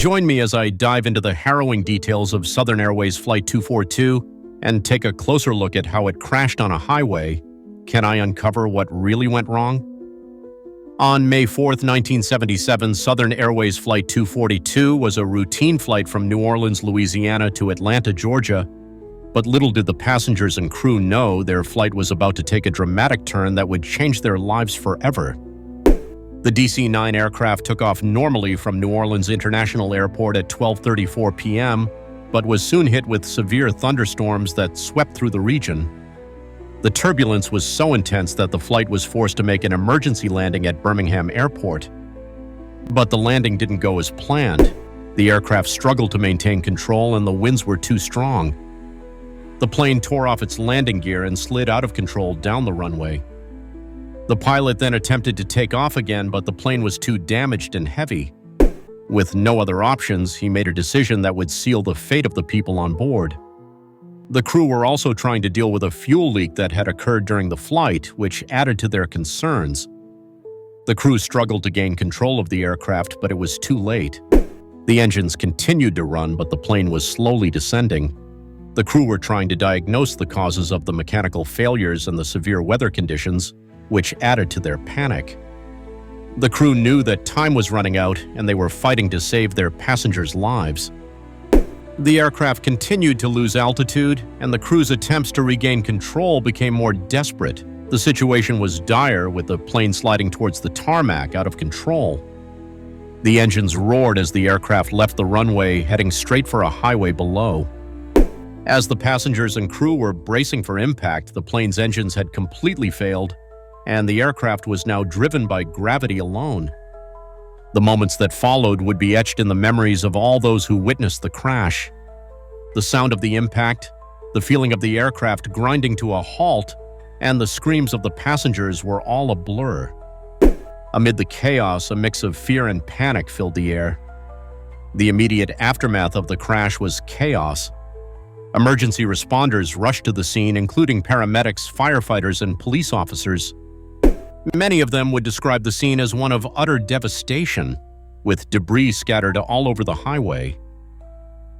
Join me as I dive into the harrowing details of Southern Airways Flight 242 and take a closer look at how it crashed on a highway. Can I uncover what really went wrong? On May 4, 1977, Southern Airways Flight 242 was a routine flight from New Orleans, Louisiana to Atlanta, Georgia. But little did the passengers and crew know their flight was about to take a dramatic turn that would change their lives forever. The DC-9 aircraft took off normally from New Orleans International Airport at 12:34 p.m., but was soon hit with severe thunderstorms that swept through the region. The turbulence was so intense that the flight was forced to make an emergency landing at Birmingham Airport. But the landing didn't go as planned. The aircraft struggled to maintain control and the winds were too strong. The plane tore off its landing gear and slid out of control down the runway. The pilot then attempted to take off again, but the plane was too damaged and heavy. With no other options, he made a decision that would seal the fate of the people on board. The crew were also trying to deal with a fuel leak that had occurred during the flight, which added to their concerns. The crew struggled to gain control of the aircraft, but it was too late. The engines continued to run, but the plane was slowly descending. The crew were trying to diagnose the causes of the mechanical failures and the severe weather conditions, which added to their panic. The crew knew that time was running out and they were fighting to save their passengers' lives. The aircraft continued to lose altitude, and the crew's attempts to regain control became more desperate. The situation was dire, with the plane sliding towards the tarmac out of control. The engines roared as the aircraft left the runway, heading straight for a highway below. As the passengers and crew were bracing for impact, the plane's engines had completely failed, and the aircraft was now driven by gravity alone. The moments that followed would be etched in the memories of all those who witnessed the crash. The sound of the impact, the feeling of the aircraft grinding to a halt, and the screams of the passengers were all a blur. Amid the chaos, a mix of fear and panic filled the air. The immediate aftermath of the crash was chaos. Emergency responders rushed to the scene, including paramedics, firefighters, and police officers. Many of them would describe the scene as one of utter devastation, with debris scattered all over the highway.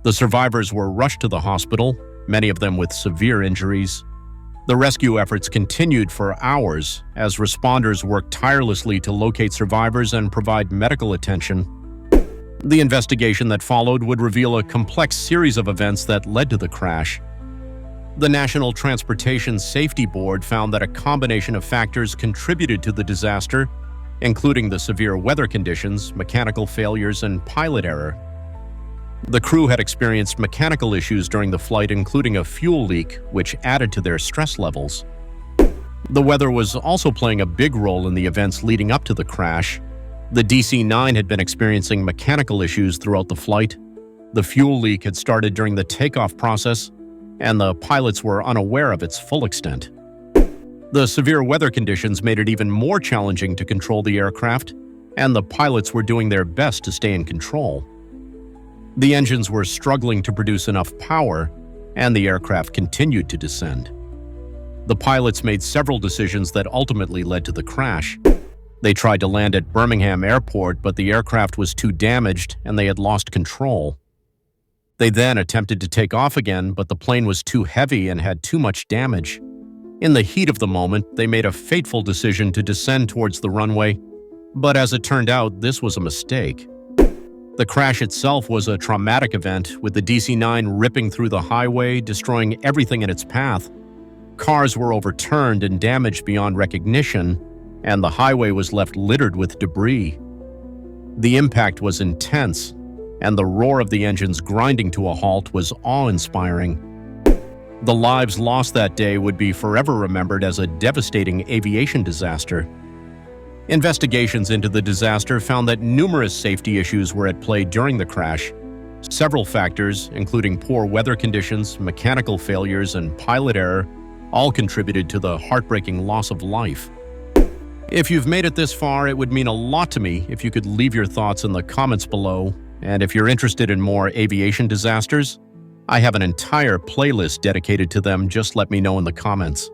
The survivors were rushed to the hospital, many of them with severe injuries. The rescue efforts continued for hours as responders worked tirelessly to locate survivors and provide medical attention. The investigation that followed would reveal a complex series of events that led to the crash. The National Transportation Safety Board found that a combination of factors contributed to the disaster, including the severe weather conditions, mechanical failures, and pilot error. The crew had experienced mechanical issues during the flight, including a fuel leak, which added to their stress levels. The weather was also playing a big role in the events leading up to the crash. The DC-9 had been experiencing mechanical issues throughout the flight. The fuel leak had started during the takeoff process, and the pilots were unaware of its full extent. The severe weather conditions made it even more challenging to control the aircraft, and the pilots were doing their best to stay in control. The engines were struggling to produce enough power, and the aircraft continued to descend. The pilots made several decisions that ultimately led to the crash. They tried to land at Birmingham Airport, but the aircraft was too damaged and they had lost control. They then attempted to take off again, but the plane was too heavy and had too much damage. In the heat of the moment, they made a fateful decision to descend towards the runway, but as it turned out, this was a mistake. The crash itself was a traumatic event, with the DC-9 ripping through the highway, destroying everything in its path. Cars were overturned and damaged beyond recognition, and the highway was left littered with debris. The impact was intense, and the roar of the engines grinding to a halt was awe-inspiring. The lives lost that day would be forever remembered as a devastating aviation disaster. Investigations into the disaster found that numerous safety issues were at play during the crash. Several factors, including poor weather conditions, mechanical failures, and pilot error, all contributed to the heartbreaking loss of life. If you've made it this far, it would mean a lot to me if you could leave your thoughts in the comments below. And if you're interested in more aviation disasters, I have an entire playlist dedicated to them. Just let me know in the comments.